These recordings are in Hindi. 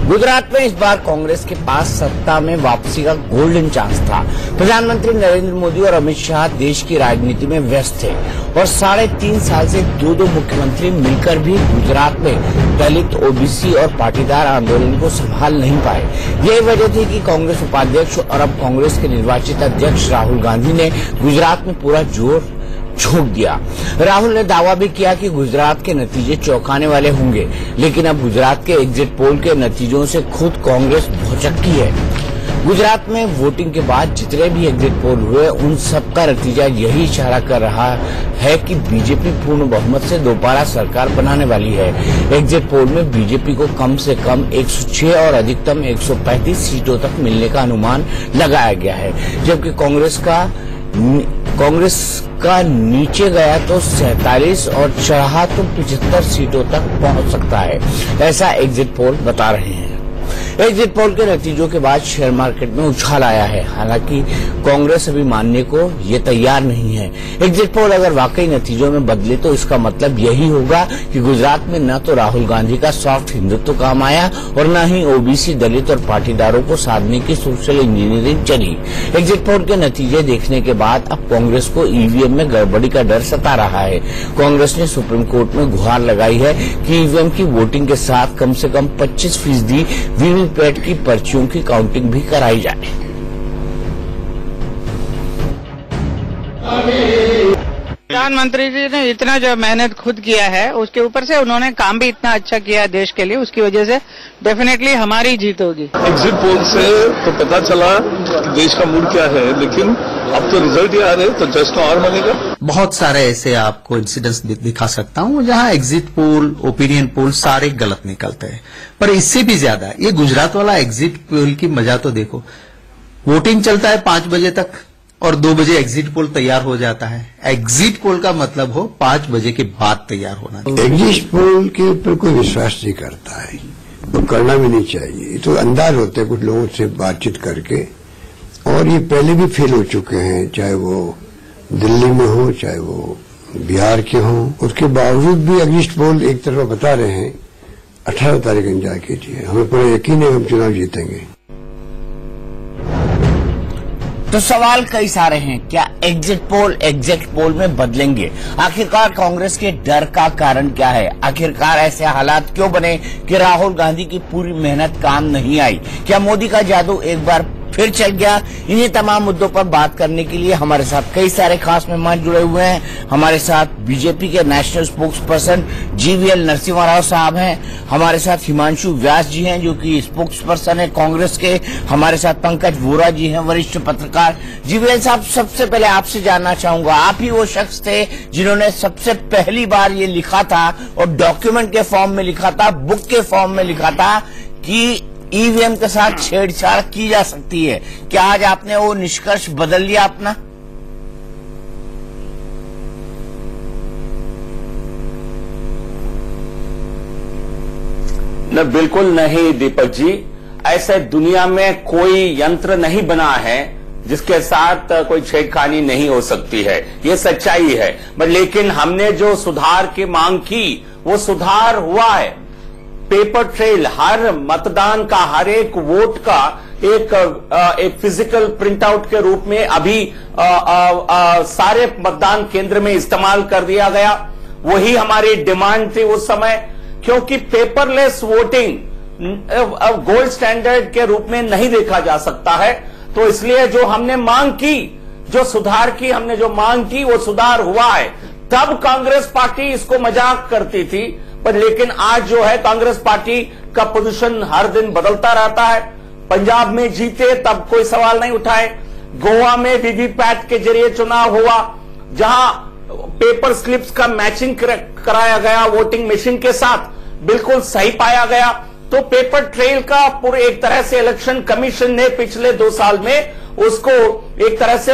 गुजरात में इस बार कांग्रेस के पास सत्ता में वापसी का गोल्डन चांस था। प्रधानमंत्री नरेंद्र मोदी और अमित शाह देश की राजनीति में व्यस्त थे और 3.5 साल से दो मुख्यमंत्री मिलकर भी गुजरात में दलित, ओबीसी और पाटीदार आंदोलन को संभाल नहीं पाए। यही वजह थी कि कांग्रेस उपाध्यक्ष और अब कांग्रेस के निर्वाचित अध्यक्ष राहुल गांधी ने गुजरात में पूरा जोर झोंक दिया। राहुल ने दावा भी किया कि गुजरात के नतीजे चौंकाने वाले होंगे, लेकिन अब गुजरात के एग्जिट पोल के नतीजों से खुद कांग्रेस भौचक्की है। गुजरात में वोटिंग के बाद जितने भी एग्जिट पोल हुए, उन सब का नतीजा यही इशारा कर रहा है कि बीजेपी पूर्ण बहुमत से दोबारा सरकार बनाने वाली है। एग्जिट पोल में बीजेपी को कम से कम 106 और अधिकतम 135 सीटों तक मिलने का अनुमान लगाया गया है, जबकि कांग्रेस का नीचे गया तो 47 और चढ़ा तो 75 सीटों तक पहुंच सकता है, ऐसा एग्जिट पोल बता रहे हैं। एग्जिट पोल के नतीजों के बाद शेयर मार्केट में उछाल आया है। हालांकि कांग्रेस अभी मानने को ये तैयार नहीं है। एग्जिट पोल अगर वाकई नतीजों में बदले तो इसका मतलब यही होगा कि गुजरात में न तो राहुल गांधी का सॉफ्ट हिंदुत्व काम आया और न ही ओबीसी, दलित और पाटीदारों को साधने की सोशल इंजीनियरिंग चली। एग्जिट पोल के नतीजे देखने के बाद अब कांग्रेस को ईवीएम में गड़बड़ी का डर सता रहा है। कांग्रेस ने सुप्रीम कोर्ट में गुहार लगाई है कि ईवीएम की वोटिंग के साथ कम से कम 25% वीवीपैट की पर्चियों की काउंटिंग भी कराई जाए। प्रधानमंत्री जी ने इतना जो मेहनत खुद किया है, उसके ऊपर से उन्होंने काम भी इतना अच्छा किया देश के लिए, उसकी वजह से डेफिनेटली हमारी जीत होगी। एग्जिट पोल से तो पता चला कि देश का मूड क्या है, लेकिन अब तो रिजल्ट ही आ रहे, तो जश्न और मनेगा। बहुत सारे ऐसे आपको इंसिडेंट्स दिखा सकता हूं जहां एग्जिट पोल, ओपिनियन पोल सारे गलत निकलते हैं। पर इससे भी ज्यादा ये गुजरात वाला एग्जिट पोल की मजा तो देखो। वोटिंग चलता है 5 बजे तक और 2 बजे एग्जिट पोल तैयार हो जाता है। एग्जिट पोल का मतलब हो 5 बजे के बाद तैयार होना। एग्जिट पोल के ऊपर कोई विश्वास नहीं करता है, तो करना भी नहीं चाहिए। तो अंदाज होते हैं कुछ लोगों से बातचीत करके, और ये पहले भी फेल हो चुके हैं, चाहे वो दिल्ली में हो, चाहे वो बिहार के हों। उसके बावजूद भी एग्जिट पोल एक तरफ बता रहे हैं 18 तारीख इंतजार कीजिए, हमें पूरा यकीन है हम चुनाव जीतेंगे। तो सवाल कई सारे हैं, क्या एग्जिट पोल एग्जिट पोल में बदलेंगे? आखिरकार कांग्रेस के डर का कारण क्या है? आखिरकार ऐसे हालात क्यों बने कि राहुल गांधी की पूरी मेहनत काम नहीं आई? क्या मोदी का जादू एक बार फिर चल गया? इन्हीं तमाम मुद्दों पर बात करने के लिए हमारे साथ कई सारे खास मेहमान जुड़े हुए हैं। हमारे साथ बीजेपी के national spokes person GVL Narasimha Rao साहब हैं। हमारे साथ हिमांशु व्यास जी हैं, जो कि स्पोक्स पर्सन है कांग्रेस के। हमारे साथ पंकज वोरा जी हैं, वरिष्ठ पत्रकार। जीवीएल साहब, सबसे पहले आपसे जानना चाहूंगा, आप ही वो शख्स थे जिन्होंने सबसे पहली बार ये लिखा था और डॉक्यूमेंट के फॉर्म में लिखा था, बुक के फॉर्म में लिखा था कि ईवीएम के साथ छेड़छाड़ की जा सकती है। क्या आज आपने वो निष्कर्ष बदल लिया अपना? न, बिल्कुल नहीं दीपक जी। ऐसे दुनिया में कोई यंत्र नहीं बना है जिसके साथ कोई छेड़खानी नहीं हो सकती है, ये सच्चाई है। लेकिन हमने जो सुधार की मांग की, वो सुधार हुआ है। पेपर ट्रेल, हर मतदान का, हर एक वोट का एक फिजिकल प्रिंट आउट के रूप में अभी सारे मतदान केंद्र में इस्तेमाल कर दिया गया। वही हमारी डिमांड थी उस समय, क्योंकि पेपरलेस वोटिंग गोल्ड स्टैंडर्ड के रूप में नहीं देखा जा सकता है। तो इसलिए जो हमने मांग की, जो सुधार की हमने जो मांग की, वो सुधार हुआ है। तब कांग्रेस पार्टी इसको मजाक करती थी, पर लेकिन आज जो है कांग्रेस पार्टी का पोजीशन हर दिन बदलता रहता है। पंजाब में जीते तब कोई सवाल नहीं उठाए, गोवा में वीवीपैट के जरिए चुनाव हुआ, जहां पेपर स्लिप्स का मैचिंग कराया गया वोटिंग मशीन के साथ, बिल्कुल सही पाया गया। तो पेपर ट्रेल का पूरे एक तरह से इलेक्शन कमीशन ने पिछले 2 साल में उसको एक तरह से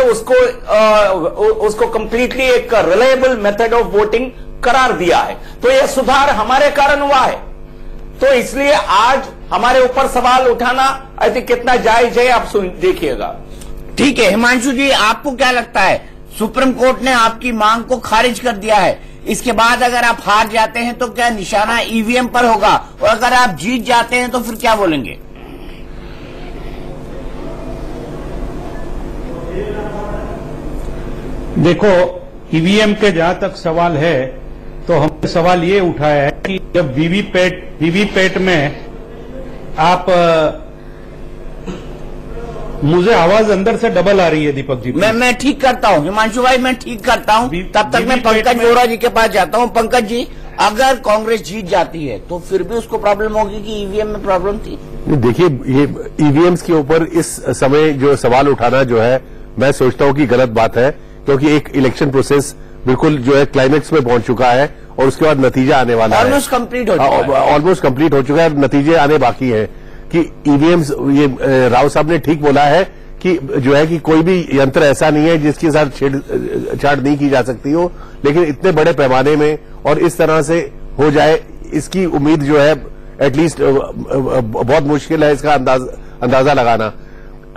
उसको कंप्लीटली एक रिलायबल मेथड ऑफ वोटिंग करार दिया है। तो यह सुधार हमारे कारण हुआ है। तो इसलिए आज हमारे ऊपर सवाल उठाना आई थिंक कितना जायज है, आप देखिएगा। ठीक है हिमांशु जी, आपको क्या लगता है? सुप्रीम कोर्ट ने आपकी मांग को खारिज कर दिया है, इसके बाद अगर आप हार जाते हैं तो क्या निशाना ईवीएम पर होगा, और अगर आप जीत जाते हैं तो फिर क्या बोलेंगे? देखो, ईवीएम के जहां तक सवाल है तो हमने सवाल ये उठाया है कि जब वीवीपैट में आप मुझे आवाज अंदर से डबल आ रही है दीपक जी। मैं ठीक करता हूँ हिमांशु भाई, मैं ठीक करता हूँ। तब तक मैं पंकज वोरा जी के पास जाता हूँ। पंकज जी, अगर कांग्रेस जीत जाती है तो फिर भी उसको प्रॉब्लम होगी कि ईवीएम में प्रॉब्लम थी? देखिए, ये ईवीएम्स के ऊपर इस समय जो सवाल उठाना जो है, मैं सोचता हूं कि गलत बात है, क्योंकि एक इलेक्शन प्रोसेस बिल्कुल जो है क्लाइमेक्स में पहुंच चुका है और उसके बाद नतीजा आने वाला है। ऑलमोस्ट कंप्लीट हो चुका है। ऑलमोस्ट कंप्लीट हो चुका है, नतीजे आने बाकी हैं कि ईवीएम्स, ये राव साहब ने ठीक बोला है कि जो है कि कोई भी यंत्र ऐसा नहीं है जिसके साथ छेड़छाड़ नहीं की जा सकती हो, लेकिन इतने बड़े पैमाने में और इस तरह से हो जाए, इसकी उम्मीद जो है एटलीस्ट बहुत मुश्किल है इसका अंदाजा लगाना।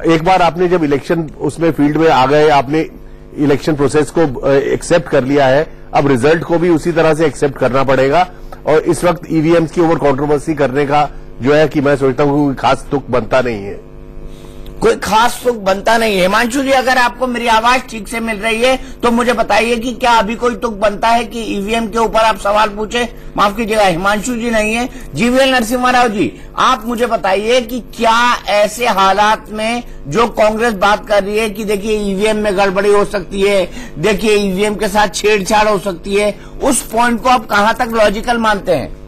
एक बार आपने जब इलेक्शन उसमें फील्ड में आ गए, आपने इलेक्शन प्रोसेस को एक्सेप्ट कर लिया है, अब रिजल्ट को भी उसी तरह से एक्सेप्ट करना पड़ेगा। और इस वक्त ईवीएम्स के ऊपर कंट्रोवर्सी करने का जो है कि मैं सोचता हूं कोई खास तुक बनता नहीं है। कोई खास सुख बनता नहीं है। हिमांशु जी, अगर आपको मेरी आवाज ठीक से मिल रही है तो मुझे बताइए कि क्या अभी कोई तुक बनता है कि ईवीएम के ऊपर आप सवाल पूछे? माफ कीजिएगा, हिमांशु जी नहीं है, जीवीएल नरसिम्हा राव जी, आप मुझे बताइए कि क्या ऐसे हालात में जो कांग्रेस बात कर रही है कि देखिए ईवीएम में गड़बड़ी हो सकती है, देखिए ईवीएम के साथ छेड़छाड़ हो सकती है, उस पॉइंट को आप कहां तक लॉजिकल मानते हैं?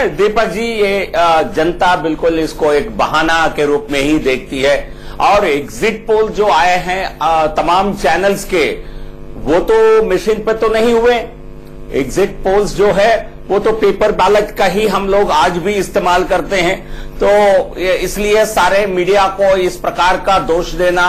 दीपक जी, ये जनता बिल्कुल इसको एक बहाना के रूप में ही देखती है, और एग्जिट पोल जो आए हैं तमाम चैनल्स के, वो तो मशीन पे तो नहीं हुए। एग्जिट पोल्स जो है वो तो पेपर बैलेट का ही हम लोग आज भी इस्तेमाल करते हैं। तो इसलिए सारे मीडिया को इस प्रकार का दोष देना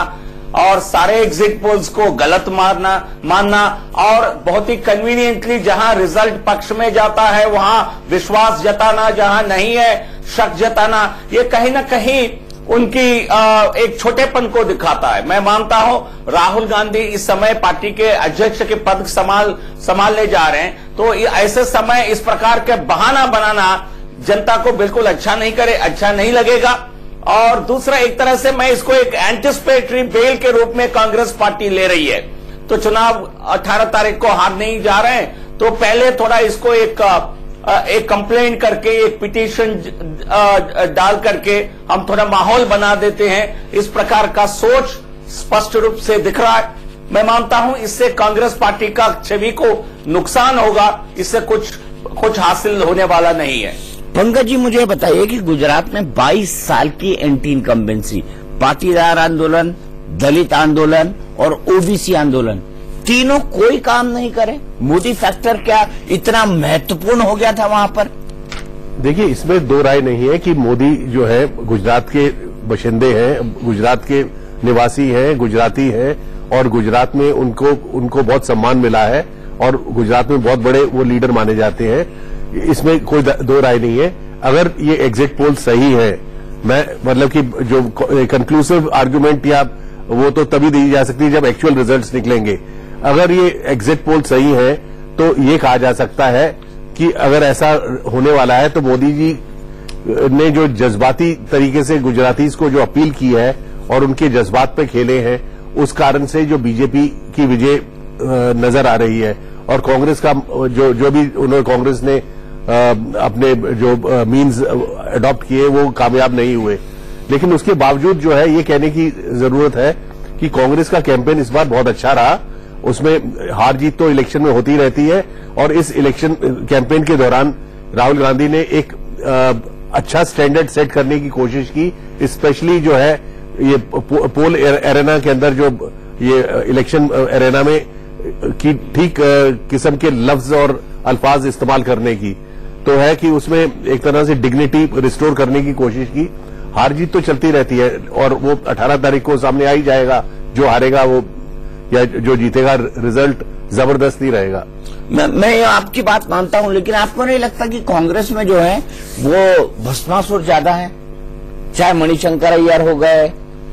और सारे एग्जिट पोल्स को गलत मानना और बहुत ही कन्वीनियंटली जहां रिजल्ट पक्ष में जाता है वहां विश्वास जताना, जहां नहीं है शक जताना, ये कहीं ना कहीं उनकी एक छोटेपन को दिखाता है। मैं मानता हूं राहुल गांधी इस समय पार्टी के अध्यक्ष के पद संभालने जा रहे हैं, तो ऐसे समय इस प्रकार के बहाना बनाना जनता को बिल्कुल अच्छा नहीं लगेगा। और दूसरा, एक तरह से मैं इसको एक एंटिसिपेटरी बेल के रूप में कांग्रेस पार्टी ले रही है। तो चुनाव 18 तारीख को हारने ही जा रहे हैं, तो पहले थोड़ा इसको एक कंप्लेंट करके, एक पिटीशन डाल करके हम थोड़ा माहौल बना देते हैं। इस प्रकार का सोच स्पष्ट रूप से दिख रहा है। मैं मानता हूं इससे कांग्रेस पार्टी का छवि को नुकसान होगा, इससे कुछ हासिल होने वाला नहीं है। पंकज जी, मुझे बताइए कि गुजरात में 22 साल की एंटी इनकम्बेंसी, पाटीदार आंदोलन, दलित आंदोलन और ओबीसी आंदोलन, तीनों कोई काम नहीं करे। मोदी फैक्टर क्या इतना महत्वपूर्ण हो गया था वहां पर? देखिए, इसमें दो राय नहीं है कि मोदी जो है गुजरात के बशिंदे हैं, गुजरात के निवासी हैं, गुजराती हैं, और गुजरात में उनको बहुत सम्मान मिला है और गुजरात में बहुत बड़े वो लीडर माने जाते हैं। इसमें कोई दो राय नहीं है। अगर ये एग्जिट पोल सही है, मैं मतलब कि जो कंक्लूसिव आर्गुमेंट या वो तो तभी दी जा सकती है जब एक्चुअल रिजल्ट्स निकलेंगे। अगर ये एग्जिट पोल सही है तो ये कहा जा सकता है कि अगर ऐसा होने वाला है तो मोदी जी ने जो जज्बाती तरीके से गुजरातीज को जो अपील की है और उनके जज्बात पे खेले हैं, उस कारण से जो बीजेपी की विजय नजर आ रही है। और कांग्रेस का जो भी कांग्रेस ने अपने जो मीन्स अडॉप्ट किए वो कामयाब नहीं हुए, लेकिन उसके बावजूद जो है ये कहने की जरूरत है कि कांग्रेस का कैंपेन इस बार बहुत अच्छा रहा। उसमें हार जीत तो इलेक्शन में होती रहती है, और इस इलेक्शन कैंपेन के दौरान राहुल गांधी ने एक अच्छा स्टैंडर्ड सेट करने की कोशिश की। स्पेशली जो है ये पोल एरेना के अंदर, जो ये इलेक्शन एरेना में की ठीक किस्म के लफ्ज और अल्फाज इस्तेमाल करने की, तो है कि उसमें एक तरह से डिग्निटी रिस्टोर करने की कोशिश की। हार जीत तो चलती रहती है और वो 18 तारीख को सामने आ ही जाएगा, जो हारेगा वो या जो जीतेगा, रिजल्ट जबरदस्त ही रहेगा। मैं आपकी बात मानता हूं, लेकिन आपको नहीं लगता कि कांग्रेस में जो है वो भस्मासुर ज्यादा है? चाहे मणिशंकर अय्यर हो गए,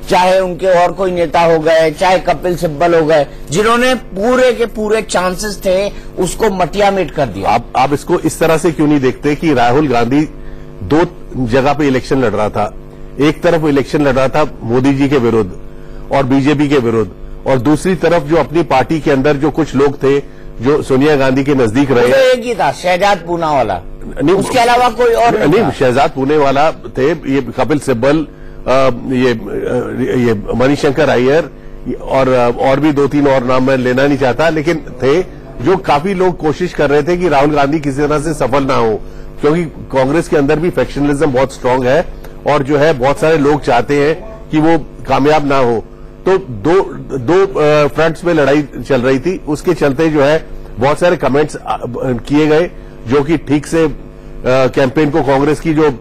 चाहे उनके और कोई नेता हो गए, चाहे कपिल सिब्बल हो गए, जिन्होंने पूरे के पूरे चांसेस थे उसको मटियामेट कर दिया। आप इसको इस तरह से क्यों नहीं देखते कि राहुल गांधी दो जगह पे इलेक्शन लड़ रहा था। एक तरफ इलेक्शन लड़ रहा था मोदी जी के विरुद्ध और बीजेपी के विरुद्ध, और दूसरी तरफ जो अपनी पार्टी के अंदर जो कुछ लोग थे जो सोनिया गांधी के नजदीक रहे, तो एक ही था शहजाद पूना वाला, उसके अलावा कोई और नहीं। शहजाद पूने वाला थे, ये कपिल सिब्बल, ये मणिशंकर अय्यर और भी 2-3 और नाम मैं लेना नहीं चाहता, लेकिन थे जो काफी लोग कोशिश कर रहे थे कि राहुल गांधी किसी तरह से सफल ना हो, क्योंकि कांग्रेस के अंदर भी फैक्शनलिज्म बहुत स्ट्रांग है और जो है बहुत सारे लोग चाहते हैं कि वो कामयाब ना हो। तो दो फ्रंट्स में लड़ाई चल रही थी, उसके चलते जो है बहुत सारे कमेंट्स किए गए जो कि ठीक से कैंपेन को, कांग्रेस की जो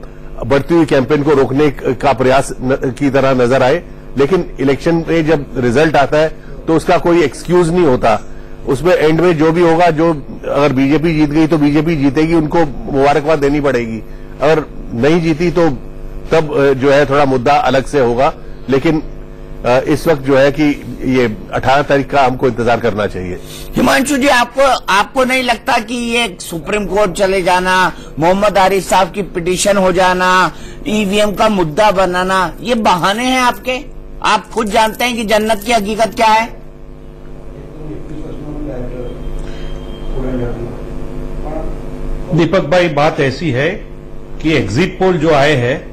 बढ़ती हुई कैंपेन को रोकने का प्रयास की तरह नजर आए। लेकिन इलेक्शन में जब रिजल्ट आता है तो उसका कोई एक्सक्यूज नहीं होता। उसमें एंड में जो भी होगा, जो अगर बीजेपी जीत गई तो बीजेपी जीतेगी, उनको मुबारकबाद देनी पड़ेगी। अगर नहीं जीती तो तब जो है थोड़ा मुद्दा अलग से होगा। लेकिन इस वक्त जो है कि ये 18 तारीख का हमको इंतजार करना चाहिए। हिमांशु जी, आपको नहीं लगता कि ये सुप्रीम कोर्ट चले जाना, मोहम्मद आरिफ साहब की पिटीशन हो जाना, ईवीएम का मुद्दा बनाना, ये बहाने हैं आपके? आप खुद जानते हैं कि जन्नत की हकीकत क्या है। दीपक भाई, बात ऐसी है कि एग्जिट पोल जो आए हैं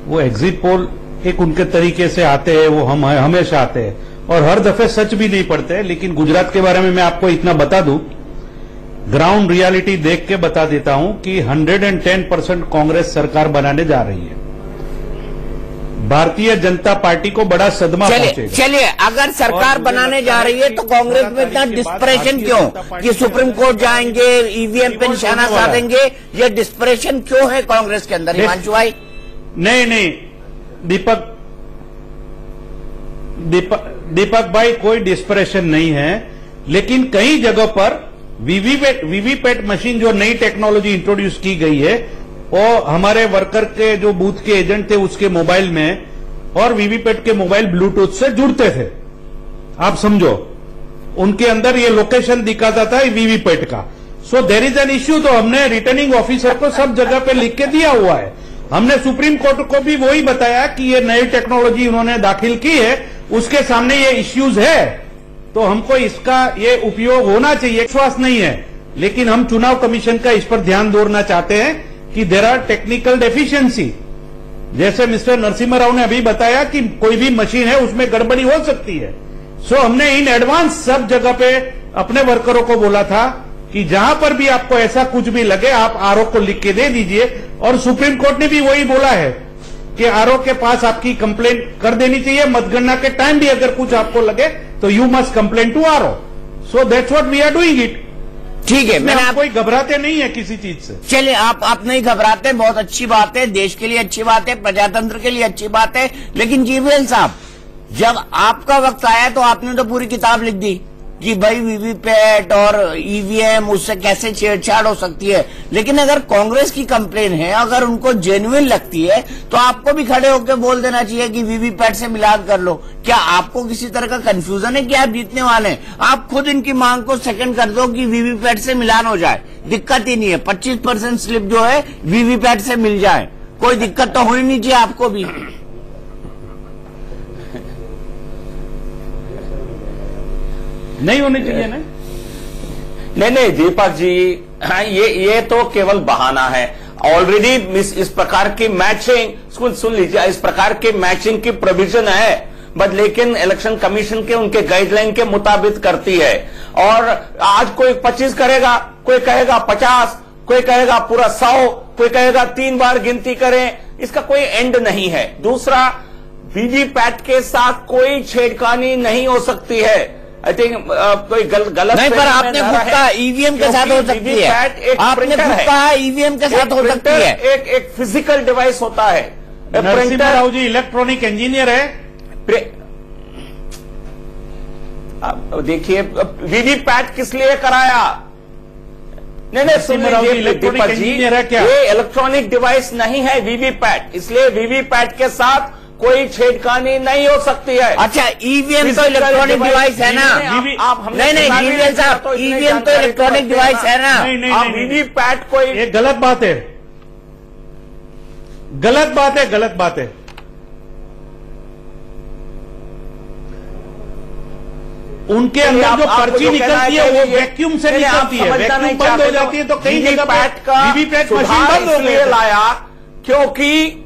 वो एग्जिट पोल एक उनके तरीके से आते हैं, वो हम हमेशा आते हैं और हर दफे सच भी नहीं पड़ते। लेकिन गुजरात के बारे में मैं आपको इतना बता दूं, ग्राउंड रियलिटी देख के बता देता हूं कि 110% कांग्रेस सरकार बनाने जा रही है। भारतीय जनता पार्टी को बड़ा सदमा पहुंचेगा। चलिए, अगर सरकार बनाने जा रही है तो कांग्रेस में इतना डिस्परेशन क्यों कि सुप्रीम कोर्ट जाएंगे, ईवीएम पे निशाना साधेंगे? ये डिस्परेशन क्यों है कांग्रेस के अंदर, हिमांशु भाई? नहीं दीपक भाई, कोई डिस्परेशन नहीं है। लेकिन कई जगहों पर वीवीपैट मशीन जो नई टेक्नोलॉजी इंट्रोड्यूस की गई है, वो हमारे वर्कर के जो बूथ के एजेंट थे उसके मोबाइल में और वीवीपैट के मोबाइल ब्लूटूथ से जुड़ते थे। आप समझो, उनके अंदर ये लोकेशन दिखाता था वीवीपैट का। So there is an issue. तो हमने रिटर्निंग ऑफिसर को सब जगह पे लिख के दिया हुआ है। हमने सुप्रीम कोर्ट को भी वही बताया कि ये नई टेक्नोलॉजी उन्होंने दाखिल की है, उसके सामने ये इश्यूज है, तो हमको इसका ये उपयोग होना चाहिए। विश्वास नहीं है, लेकिन हम चुनाव कमीशन का इस पर ध्यान दौड़ना चाहते हैं कि देयर आर टेक्निकल डेफिशिएंसी। जैसे मिस्टर नरसिम्हा राव ने अभी बताया कि कोई भी मशीन है उसमें गड़बड़ी हो सकती है। सो हमने इन एडवांस सब जगह पे अपने वर्करों को बोला था कि जहां पर भी आपको ऐसा कुछ भी लगे आप आरओ को लिख के दे दीजिए। और सुप्रीम कोर्ट ने भी वही बोला है कि आरओ के पास आपकी कंप्लेंट कर देनी चाहिए। मतगणना के टाइम भी अगर कुछ आपको लगे तो you must complain to RO. So that's what we are doing it. ठीक है, मैंने कोई घबराते नहीं है किसी चीज से। चलिए, आप नहीं घबराते, बहुत अच्छी बात है, देश के लिए अच्छी बात है, प्रजातंत्र के लिए अच्छी बात है। लेकिन जीवीएल साहब, जब आपका वक्त आया तो आपने तो पूरी किताब लिख दी कि भाई वीवीपैट और ईवीएम उससे कैसे छेड़छाड़ हो सकती है। लेकिन अगर कांग्रेस की कंप्लेन है, अगर उनको जेन्युइन लगती है, तो आपको भी खड़े होकर बोल देना चाहिए कि वीवीपैट से मिलान कर लो। क्या आपको किसी तरह का कंफ्यूजन है कि आप जीतने वाले हैं? आप खुद इनकी मांग को सेकंड कर दो कि वीवीपैट से मिलान हो जाए, दिक्कत ही नहीं है। 25% स्लिप जो है वीवीपैट से मिल जाए, कोई दिक्कत तो होनी नहीं चाहिए आपको भी। नहीं होनी चाहिए ना? नहीं दीपक जी, ये तो केवल बहाना है। ऑलरेडी इस प्रकार की मैचिंग, सुन लीजिए, इस प्रकार की मैचिंग की प्रोविजन है, बट लेकिन इलेक्शन कमीशन के उनके गाइडलाइन के मुताबिक करती है। और आज कोई 25 करेगा, कोई कहेगा 50, कोई कहेगा पूरा 100, कोई कहेगा 3 बार गिनती करें, इसका कोई एंड नहीं है। दूसरा, वीवीपैट के साथ कोई छेड़खानी नहीं हो सकती है। आई थिंक कोई गलत नहीं, पर आपने खुद कहा ईवीएम के साथ हो सकती है। आपने खुद कहा ईवीएम के साथ हो सकती है। एक फिजिकल डिवाइस होता है। नरसिम्हा राव जी इलेक्ट्रॉनिक इंजीनियर है। देखिए, वीवीपैट किस लिए कराया? नहीं सुन लीजिए इलेक्ट्रॉनिक दीपक जी, इंजीनियर है क्या? ये इलेक्ट्रॉनिक डिवाइस नहीं है वीवीपैट, इसलिए वीवीपैट के साथ कोई छेड़खानी नहीं हो सकती है। अच्छा, ईवीएम तो इलेक्ट्रॉनिक डिवाइस है ना? नहीं ईवीएम साहब, ईवीएम तो इलेक्ट्रॉनिक डिवाइस है ना? आप वीवीपैट कोई, ये गलत बात है, गलत बात है, गलत बात है। उनके अंदर जो पर्ची निकलती है वो वैक्यूम से निकलती है, वैक्यूम बंद हो जाती है तो कई जगह पर वीवीपैट मशीन बंद हो गई लाया, क्योंकि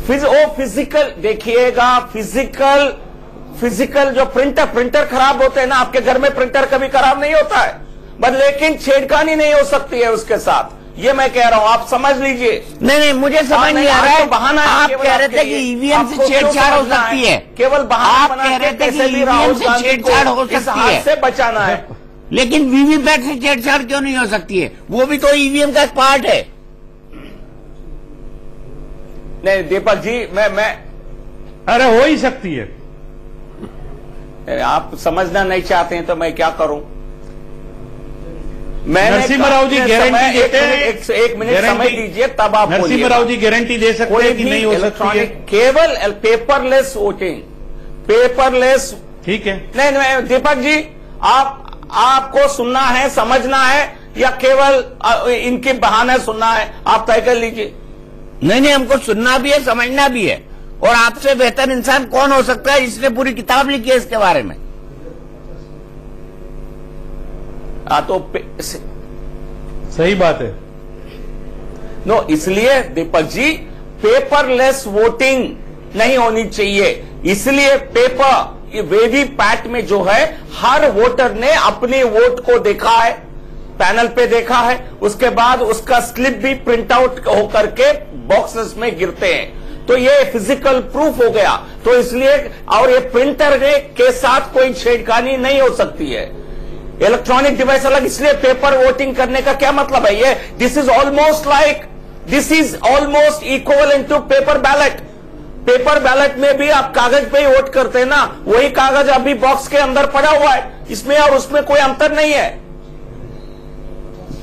वो फिजिकल देखिएगा, फिजिकल जो प्रिंटर खराब होते हैं ना, आपके घर में प्रिंटर कभी खराब नहीं होता है, बट लेकिन छेड़खानी नहीं हो सकती है उसके साथ, ये मैं कह रहा हूं, आप समझ लीजिए। नहीं मुझे समझ नहीं आ रहा है, बहाना आप कह रहे थे कि ईवीएम से छेड़छाड़ हो सकती है, केवल बहाना आप कह रहे थे कि ईवीएम से छेड़छाड़ हो सकती है, से बचाना है, लेकिन वीवीपैट से छेड़छाड़ क्यों नहीं हो सकती है? वो भी तो ईवीएम का एक पार्ट है। नहीं दीपक जी, मैं अरे हो ही सकती है, आप समझना नहीं चाहते हैं तो मैं क्या करूं? नरसिम्हा राव जी गारंटी देते हैं, एक मिनट समय दीजिए तब आप बोलिए। नरसिम्हा राव जी गारंटी दे सकते हैं कि नहीं हो सकती है? केवल पेपरलेस वोटिंग, पेपरलेस, ठीक है। नहीं दीपक जी, आपको सुनना है, समझना है, या केवल इनके बहाने सुनना है, आप तय कर लीजिए। नहीं हमको सुनना भी है, समझना भी है, और आपसे बेहतर इंसान कौन हो सकता है जिसने पूरी किताब लिखी है इसके बारे में? तो सही बात है। नो, इसलिए दीपक जी पेपरलेस वोटिंग नहीं होनी चाहिए, इसलिए पेपर वीवीपैट में जो है हर वोटर ने अपने वोट को देखा है, पैनल पे देखा है, उसके बाद उसका स्लिप भी प्रिंट आउट होकर के बॉक्सेस में गिरते हैं, तो ये फिजिकल प्रूफ हो गया, तो इसलिए, और ये प्रिंटर के साथ कोई छेड़खानी नहीं हो सकती है। इलेक्ट्रॉनिक डिवाइस अलग, इसलिए पेपर वोटिंग करने का क्या मतलब है? ये this is almost equivalent to paper ballot. Paper ballot में भी आप कागज पे ही वोट करते हैं ना, वही कागज अभी बॉक्स के अंदर पड़ा हुआ है, इसमें और उसमें कोई अंतर नहीं है।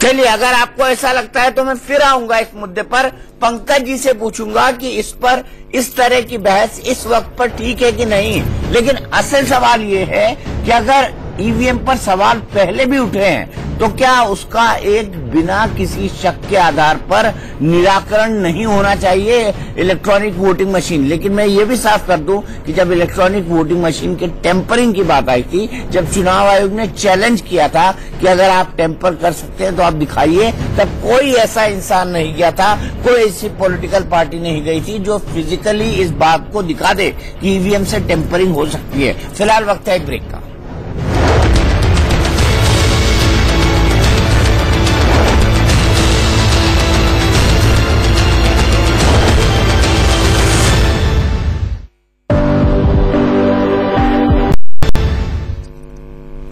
चलिए, अगर आपको ऐसा लगता है तो मैं फिर आऊंगा इस मुद्दे पर, पंकज जी से पूछूंगा कि इस पर इस तरह की बहस इस वक्त पर ठीक है कि नहीं, लेकिन असल सवाल ये है कि अगर ईवीएम पर सवाल पहले भी उठे हैं तो क्या उसका एक बिना किसी शक के आधार पर निराकरण नहीं होना चाहिए इलेक्ट्रॉनिक वोटिंग मशीन? लेकिन मैं ये भी साफ कर दूं कि जब इलेक्ट्रॉनिक वोटिंग मशीन के टेम्परिंग की बात आई थी, जब चुनाव आयोग ने चैलेंज किया था कि अगर आप टेम्पर कर सकते हैं तो आप दिखाइए, तब कोई ऐसा इंसान नहीं गया था, कोई ऐसी पॉलिटिकल पार्टी नहीं गई थी जो फिजिकली इस बात को दिखा दे कि ईवीएम से टेम्परिंग हो सकती है। फिलहाल वक्त है एक ब्रेक का।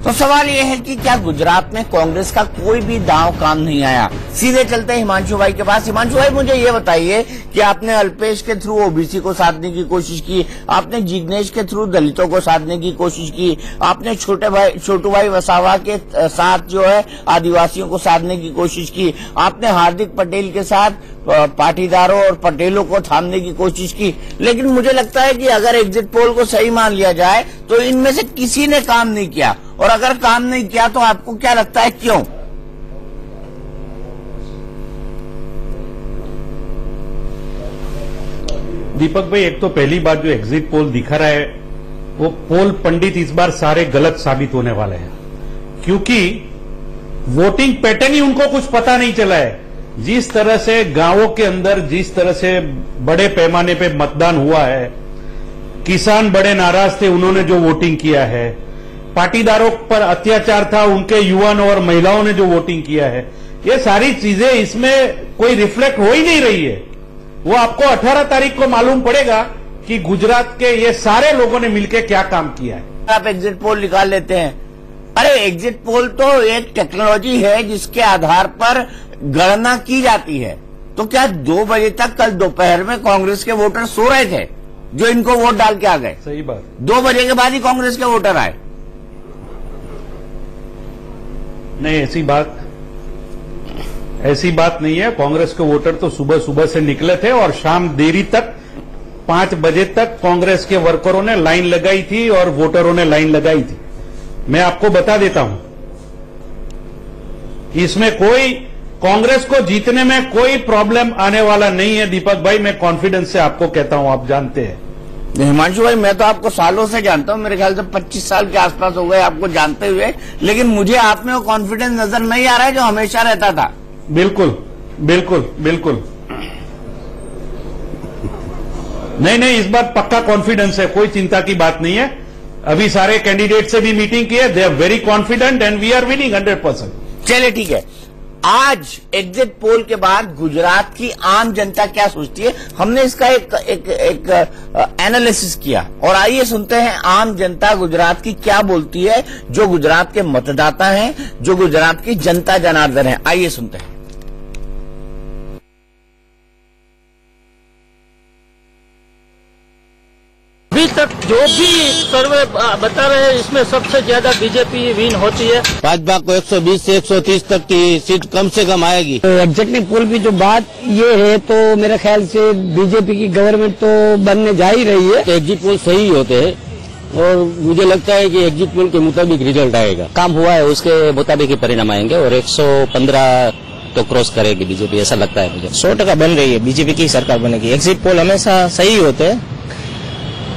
तो सवाल यह है कि क्या गुजरात में कांग्रेस का कोई भी दांव काम नहीं आया? सीधे चलते हैं हिमांशु भाई के पास। हिमांशु भाई, मुझे ये बताइए कि आपने अल्पेश के थ्रू ओबीसी को साधने की कोशिश की, आपने जिग्नेश के थ्रू दलितों को साधने की कोशिश की, आपने छोटू भाई वसावा के साथ जो है आदिवासियों को साधने की कोशिश की, आपने हार्दिक पटेल के साथ पाटीदारों और पटेलों को थामने की कोशिश की, लेकिन मुझे लगता है कि अगर एग्जिट पोल को सही मान लिया जाए तो इनमें से किसी ने काम नहीं किया, और अगर काम नहीं किया तो आपको क्या लगता है क्यों? दीपक भाई, एक तो पहली बात, जो एग्जिट पोल दिखा रहा है वो पोल पंडित इस बार सारे गलत साबित होने वाले हैं, क्योंकि वोटिंग पैटर्न ही उनको कुछ पता नहीं चला है। जिस तरह से गांवों के अंदर जिस तरह से बड़े पैमाने पे मतदान हुआ है, किसान बड़े नाराज थे, उन्होंने जो वोटिंग किया है, पाटीदारों पर अत्याचार था, उनके युवाओं और महिलाओं ने जो वोटिंग किया है, ये सारी चीजें इसमें कोई रिफ्लेक्ट हो ही नहीं रही है। वो आपको 18 तारीख को मालूम पड़ेगा कि गुजरात के ये सारे लोगों ने मिलकर क्या काम किया है। आप एग्जिट पोल निकाल लेते हैं, अरे एग्जिट पोल तो एक टेक्नोलॉजी है जिसके आधार पर गणना की जाती है। तो क्या 2 बजे तक कल दोपहर में कांग्रेस के वोटर सो रहे थे? जो इनको वोट डाल के आ गए। सही बात। 2 बजे के बाद ही कांग्रेस के वोटर आए। नहीं, ऐसी बात नहीं है। कांग्रेस के वोटर तो सुबह सुबह से निकले थे और शाम देरी तक 5 बजे तक कांग्रेस के वर्करों ने लाइन लगाई थी और वोटरों ने लाइन लगाई थी। मैं आपको बता देता हूं, इसमें कोई कांग्रेस को जीतने में कोई प्रॉब्लम आने वाला नहीं है दीपक भाई। मैं कॉन्फिडेंस से आपको कहता हूं, आप जानते हैं। हिमांशु भाई, मैं तो आपको सालों से जानता हूं, मेरे ख्याल से 25 साल के आसपास हो गए आपको जानते हुए, लेकिन मुझे आप में वो कॉन्फिडेंस नजर नहीं आ रहा है जो हमेशा रहता था। बिल्कुल बिल्कुल बिल्कुल नहीं, इस बार पक्का कॉन्फिडेंस है, कोई चिंता की बात नहीं है। अभी सारे कैंडिडेट से भी मीटिंग की है, they are very confident and we are winning 100%। चलिए ठीक है, आज एग्जिट पोल के बाद गुजरात की आम जनता क्या सोचती है, हमने इसका एक एनालिसिस किया और आइए सुनते हैं आम जनता गुजरात की क्या बोलती है, जो गुजरात के मतदाता हैं, जो गुजरात की जनता जनार्दन है। आइए सुनते हैं। अभी तक जो भी सर्वे बता रहे हैं, इसमें सबसे ज्यादा बीजेपी विन होती है। भाजपा को 120 से 130 तक की सीट कम से कम आएगी। एग्जैक्टली पोल की जो बात ये है, तो मेरे ख्याल से बीजेपी की गवर्नमेंट तो बनने जा ही रही है। तो एग्जिट पोल सही होते हैं और मुझे लगता है कि एग्जिट पोल के मुताबिक रिजल्ट आएगा। काम हुआ है उसके मुताबिक ही परिणाम आएंगे और 115 तो क्रॉस करेगी बीजेपी, ऐसा लगता है मुझे। 100% बन रही है, बीजेपी की सरकार बनेगी। एग्जिट पोल हमेशा सही होते हैं,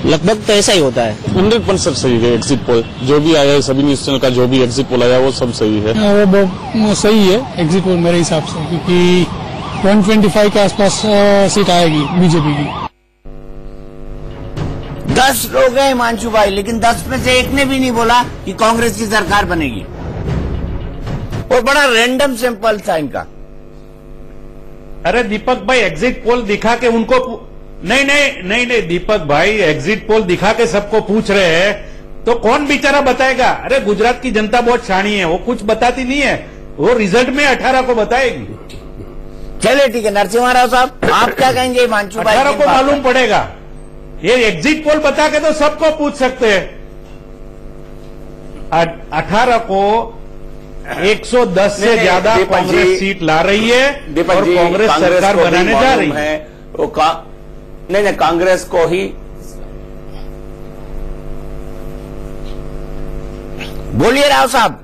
लगभग तो ऐसा ही होता है। 100% सही है एग्जिट पोल, जो भी आया है सभी न्यूज चैनल का जो भी एग्जिट पोल आया वो सब सही है। वो सही है एग्जिट पोल मेरे हिसाब से, क्योंकि 125 के आसपास सीट आएगी बीजेपी की। 10 लोग हैं हिमांशु भाई, लेकिन 10 में से एक ने भी नहीं बोला कि कांग्रेस की सरकार बनेगी, और बड़ा रैंडम सैंपल था इनका। अरे दीपक भाई, एग्जिट पोल दिखा के उनको नहीं दीपक भाई, एग्जिट पोल दिखा के सबको पूछ रहे हैं तो कौन बेचारा बताएगा। अरे गुजरात की जनता बहुत शानी है, वो कुछ बताती नहीं है, वो रिजल्ट में 18 को बताएगी। चलिए ठीक है, नरसिम्हा राव साहब आप क्या कहेंगे हिमांशु भाई? 18 को मालूम पड़ेगा, ये एग्जिट पोल बता के तो सबको पूछ सकते हैं। 18 को 110 से ज्यादा कांग्रेस सीट ला रही है और कांग्रेस सरकार बनाने जा रही है। नहीं, कांग्रेस को ही बोलिए राव साहब।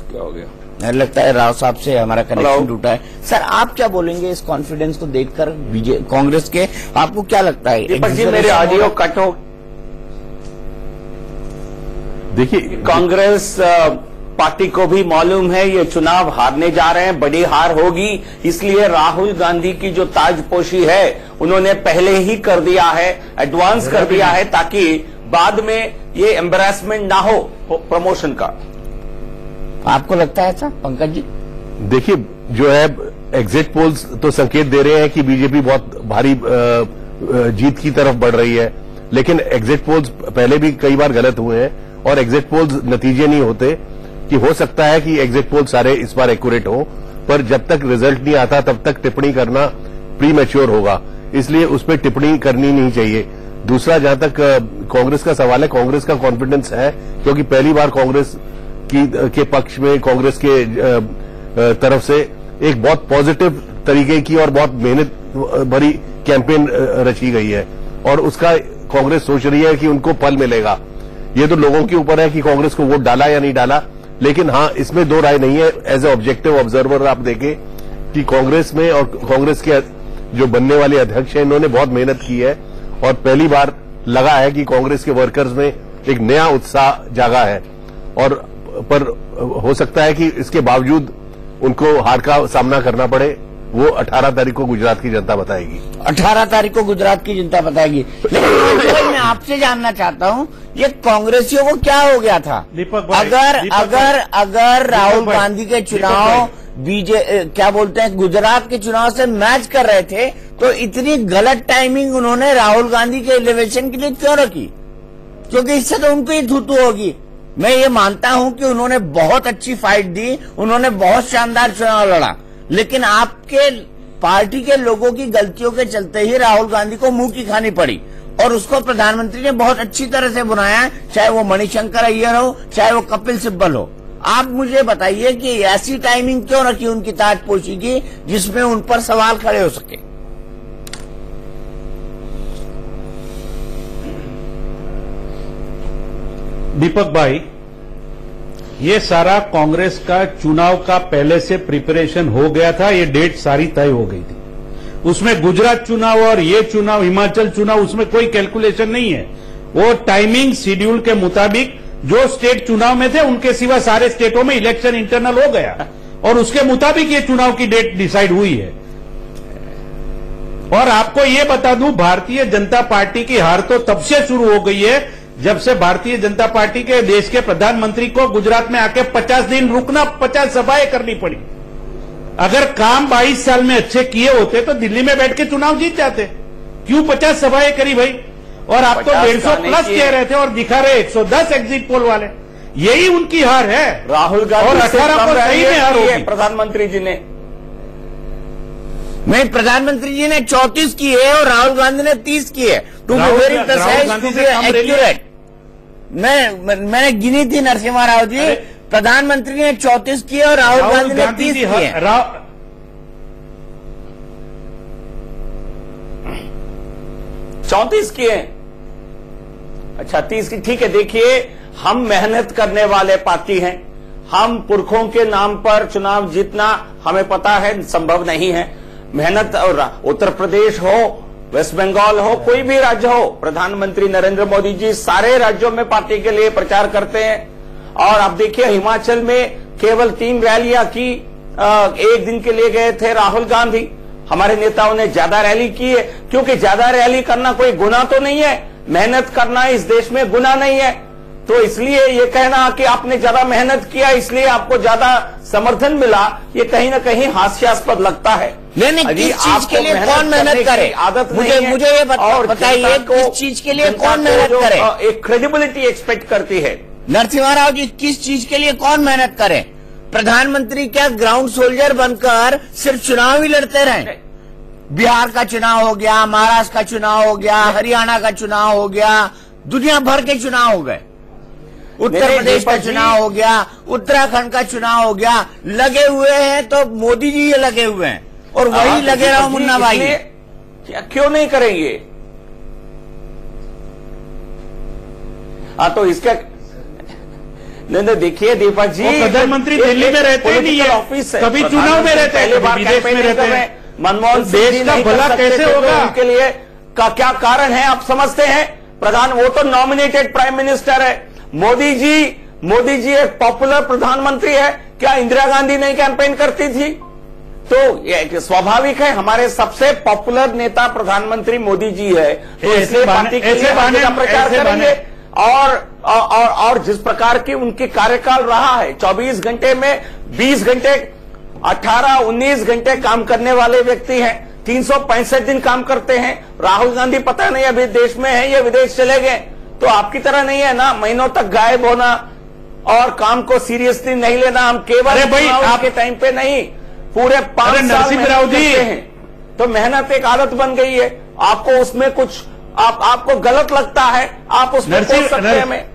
क्या हो गया? मुझे लगता है राव साहब से हमारा कनेक्शन टूटा है। सर आप क्या बोलेंगे इस कॉन्फिडेंस को देखकर कांग्रेस के, आपको क्या लगता है? दीपक जी, मेरे ऑडियो कट हो। देखिए, कांग्रेस पार्टी को भी मालूम है ये चुनाव हारने जा रहे हैं, बड़ी हार होगी, इसलिए राहुल गांधी की जो ताजपोशी है उन्होंने पहले ही कर दिया है, एडवांस कर दिया है, ताकि बाद में ये एम्बेरसमेंट ना हो प्रमोशन का। आपको लगता है ऐसा पंकज जी? देखिए, जो है एग्जिट पोल्स तो संकेत दे रहे हैं कि बीजेपी बहुत भारी जीत की तरफ बढ़ रही है, लेकिन एग्जिट पोल्स पहले भी कई बार गलत हुए हैं और एग्जिट पोल्स नतीजे नहीं होते। कि हो सकता है कि एग्जिट पोल सारे इस बार एक्यूरेट हो, पर जब तक रिजल्ट नहीं आता तब तक टिप्पणी करना प्री मैच्योर होगा, इसलिए उस पर टिप्पणी करनी नहीं चाहिए। दूसरा, जहां तक कांग्रेस का सवाल है, कांग्रेस का कॉन्फिडेंस है क्योंकि पहली बार कांग्रेस के पक्ष में, कांग्रेस के तरफ से एक बहुत पॉजिटिव तरीके की और बहुत मेहनत भरी कैंपेन रची गई है और उसका कांग्रेस सोच रही है कि उनको फल मिलेगा। ये तो लोगों के ऊपर है कि कांग्रेस को वोट डाला या नहीं डाला, लेकिन हाँ, इसमें दो राय नहीं है। एज ए ऑब्जेक्टिव ऑब्जर्वर आप देखें कि कांग्रेस में और कांग्रेस के जो बनने वाले अध्यक्ष हैं, इन्होंने बहुत मेहनत की है और पहली बार लगा है कि कांग्रेस के वर्कर्स में एक नया उत्साह जागा है। और पर हो सकता है कि इसके बावजूद उनको हार का सामना करना पड़े, वो 18 तारीख को गुजरात की जनता बताएगी। 18 तारीख को गुजरात की जनता बताएगी। लेकिन मैं आपसे जानना चाहता हूं, ये कांग्रेसियों को क्या हो गया था? अगर राहुल गांधी के चुनाव क्या बोलते हैं, गुजरात के चुनाव से मैच कर रहे थे, तो इतनी गलत टाइमिंग उन्होंने राहुल गांधी के इलेक्शन के लिए क्यों रखी? क्योंकि इससे तो उनको ही थूथू होगी। मैं ये मानता हूं कि उन्होंने बहुत अच्छी फाइट दी, उन्होंने बहुत शानदार चुनाव लड़ा, लेकिन आपके पार्टी के लोगों की गलतियों के चलते ही राहुल गांधी को मुंह की खानी पड़ी और उसको प्रधानमंत्री ने बहुत अच्छी तरह से बुनाया है, चाहे वो मणिशंकर अय्यर हो, चाहे वो कपिल सिब्बल हो। आप मुझे बताइए कि ऐसी टाइमिंग क्यों रखी उनकी ताजपोशी की जिसमें उन पर सवाल खड़े हो सके। दीपक भाई, ये सारा कांग्रेस का चुनाव का पहले से प्रिपरेशन हो गया था, ये डेट सारी तय हो गई थी। उसमें गुजरात चुनाव और ये चुनाव, हिमाचल चुनाव, उसमें कोई कैलकुलेशन नहीं है। वो टाइमिंग शेड्यूल के मुताबिक जो स्टेट चुनाव में थे उनके सिवा सारे स्टेटों में इलेक्शन इंटरनल हो गया और उसके मुताबिक ये चुनाव की डेट डिसाइड हुई है। और आपको ये बता दूं, भारतीय जनता पार्टी की हार तो तब से शुरू हो गई है जब से भारतीय जनता पार्टी के देश के प्रधानमंत्री को गुजरात में आके 50 दिन रुकना, 50 सभाएं करनी पड़ी। अगर काम 22 साल में अच्छे किए होते तो दिल्ली में बैठ के चुनाव जीत जाते। क्यों 50 सभाएं करी भाई? और आप तो 150 प्लस कह रहे थे और दिखा रहे 110 एग्जिट पोल वाले। यही उनकी हार है। राहुल गांधी और 18 को सही में हार होगी। प्रधानमंत्री जी ने नहीं, प्रधानमंत्री जी ने 34 की है और राहुल गांधी ने 30 की है। To be very precise, to be accurate. मैंने गिनी थी नरसिम्हा राव जी, प्रधानमंत्री ने 34 की है और राहुल गांधी ने 30 की है। 34 की है, अच्छा 30 की, ठीक है। देखिए, हम मेहनत करने वाले पार्टी हैं। हम पुरखों के नाम पर चुनाव जीतना हमें पता है संभव नहीं है। मेहनत, और उत्तर प्रदेश हो, वेस्ट बंगाल हो, कोई भी राज्य हो, प्रधानमंत्री नरेंद्र मोदी जी सारे राज्यों में पार्टी के लिए प्रचार करते हैं। और अब देखिए, हिमाचल में केवल 3 रैलियां की, एक दिन के लिए गए थे राहुल गांधी। हमारे नेताओं ने ज्यादा रैली की है, क्योंकि ज्यादा रैली करना कोई गुनाह तो नहीं है। मेहनत करना इस देश में गुनाह नहीं है। तो इसलिए ये कहना कि आपने ज्यादा मेहनत किया इसलिए आपको ज्यादा समर्थन मिला, ये कहीं ना कहीं हास्यास्पद लगता है। नहीं, किस चीज के लिए कौन मेहनत करे? आदत मुझे ये बताइए, किस चीज के लिए कौन मेहनत करे? एक क्रेडिबिलिटी एक्सपेक्ट करती है। नरसिम्हा राव जी, किस चीज के लिए कौन मेहनत करे? प्रधानमंत्री क्या ग्राउंड सोल्जर बनकर सिर्फ चुनाव ही लड़ते रहे? बिहार का चुनाव हो गया, महाराष्ट्र का चुनाव हो गया, हरियाणा का चुनाव हो गया, दुनिया भर के चुनाव हो गए, उत्तर प्रदेश का चुनाव हो गया, उत्तराखंड का चुनाव हो गया। लगे हुए हैं तो मोदी जी ये लगे हुए हैं और वही लगे रहो मुन्ना भाई। क्यों नहीं करेंगे? तो इसका नहीं, देखिए दीपक जी, प्रधानमंत्री दिल्ली में रहते नहीं है, ऑफिस है, कभी चुनाव में रहते हैं, विदेश में रहते हैं। मनमोहन सिंह जी का भला कैसे होगा? उनके लिए का क्या कारण है आप समझते हैं? वो तो नॉमिनेटेड प्राइम मिनिस्टर है। मोदी जी एक पॉपुलर प्रधानमंत्री है। क्या इंदिरा गांधी नहीं कैंपेन करती थी? तो स्वाभाविक है, हमारे सबसे पॉपुलर नेता प्रधानमंत्री मोदी जी है, तो इसलिए पार्टी के लिए प्रचार करेंगे। और जिस प्रकार की उनकी कार्यकाल रहा है, 24 घंटे में 20 घंटे, 18-19 घंटे काम करने वाले व्यक्ति हैं, 365 दिन काम करते हैं। राहुल गांधी पता नहीं अभी देश में है या विदेश चले गए। तो आपकी तरह नहीं है ना, महीनों तक गायब होना और काम को सीरियसली नहीं लेना। हम केवल आपके टाइम पे नहीं, पूरे 5 साल मेहनत करते हैं। तो मेहनत एक आदत बन गई है। आपको उसमें कुछ आपको गलत लगता है, आप उसमें बोल सकते हैं। हमें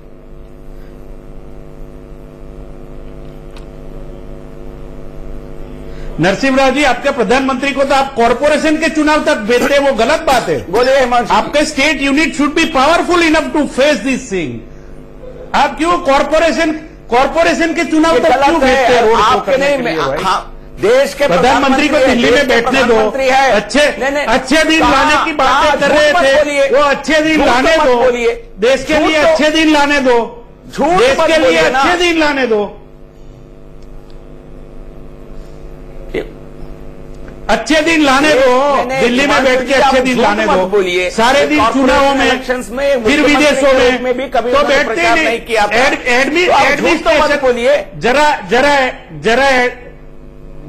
नरसिम्हा राव जी, आपके प्रधानमंत्री को तो आप कॉर्पोरेशन के चुनाव तक भेजते हैं, वो गलत बात है। बोलिए हिमांशु। आपके state unit should be powerful enough to face this thing. आप क्यों कॉर्पोरेशन के चुनाव तक क्यों भेजते हैं? आपके नहीं, देश के प्रधानमंत्री को दिल्ली में बैठने दो, अच्छे दिन लाने की बातें कर रहे थे, वो अच्छे दिन लाने दो, देश के लिए अच्छे दिन लाने दो, देश के लिए अच्छे दिन लाने दो, अच्छे दिन लाने दो, दिल्ली में बैठ के अच्छे दिन लाने दो। बोलिए सारे दिन चुनावों में, इलेक्शंस में, फिर विदेशों में भी कभी तो बैठते नहीं। एडमिनिस्ट्रेशन बोलिए,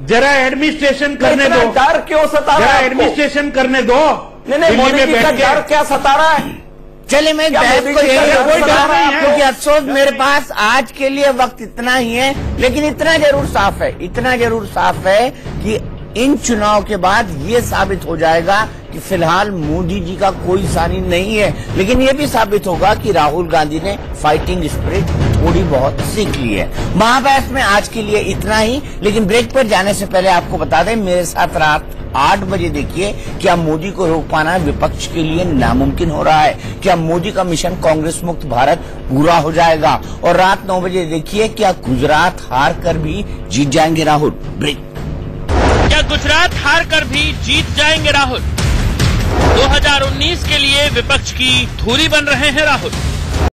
जरा एडमिनिस्ट्रेशन करने दो। डर क्यों सता रहा है? एडमिनिस्ट्रेशन करने दो। नहीं, मोदी जी का डर क्या सता रहा है? चलिए, मैं कोई डर नहीं है, क्योंकि अफसोस मेरे पास आज के लिए वक्त इतना ही है। लेकिन इतना जरूर साफ है कि इन चुनाव के बाद ये साबित हो जाएगा कि फिलहाल मोदी जी का कोई सानी नहीं है, लेकिन ये भी साबित होगा कि राहुल गांधी ने फाइटिंग स्पिरिट थोड़ी बहुत सीख ली है। महाबहस में आज के लिए इतना ही, लेकिन ब्रेक पर जाने से पहले आपको बता दें, मेरे साथ रात 8 बजे देखिए क्या मोदी को रोक पाना विपक्ष के लिए नामुमकिन हो रहा है, क्या मोदी का मिशन कांग्रेस मुक्त भारत पूरा हो जाएगा, और रात 9 बजे देखिए क्या गुजरात हार कर भी जीत जाएंगे राहुल। ब्रेक। क्या गुजरात हार कर भी जीत जाएंगे राहुल? 2019 के लिए विपक्ष की धुरी बन रहे हैं राहुल।